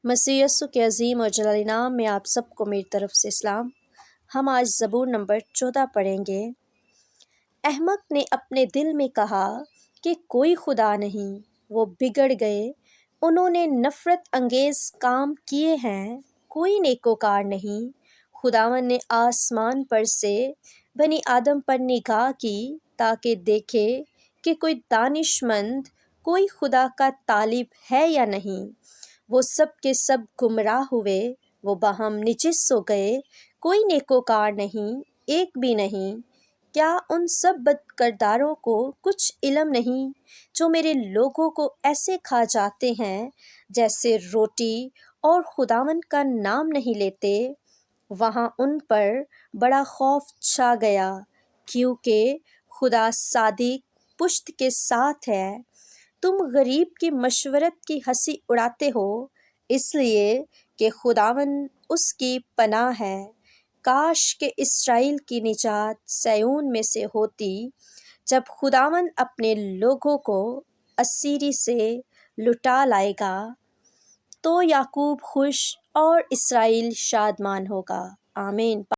مسیح یسوع کے عظیم اور جلالی نام میں آپ سب کو میری طرف سے سلام۔ ہم آج زبور نمبر 14 پڑھیں گے۔ احمق نے اپنے دل میں کہا کہ کوئی خدا نہیں، وہ بگڑ گئے، انہوں نے نفرت انگیز کام کیے ہیں، کوئی نیکوکار نہیں۔ خداوند نے آسمان پر سے بنی آدم پر نگاہ کی تاکہ دیکھے کہ کوئی دانش مند، کوئی خدا کا طالب ہے یا نہیں۔ وہ سب کے سب گمراہ ہوئے، وہ باہم نجس ہو گئے، کوئی نیکوکار نہیں، ایک بھی نہیں۔ کیا ان سب بد کرداروں کو کچھ علم نہیں، جو میرے لوگوں کو ایسے کھا جاتے ہیں جیسے روٹی، اور خداوند کا نام نہیں لیتے؟ وہاں ان پر بڑا خوف چھا گیا، کیونکہ خدا صادق پشت کے ساتھ ہے۔ تم غریب کی مشورت کی ہنسی اڑاتے ہو، اس لیے کہ خداوند اس کی پناہ ہے۔ کاش کہ اسرائیل کی نجات صیون میں سے ہوتی، جب خداوند اپنے لوگوں کو اسیری سے لٹا لائے گا، تو یعقوب خوش اور اسرائیل شادمان ہوگا۔ آمین۔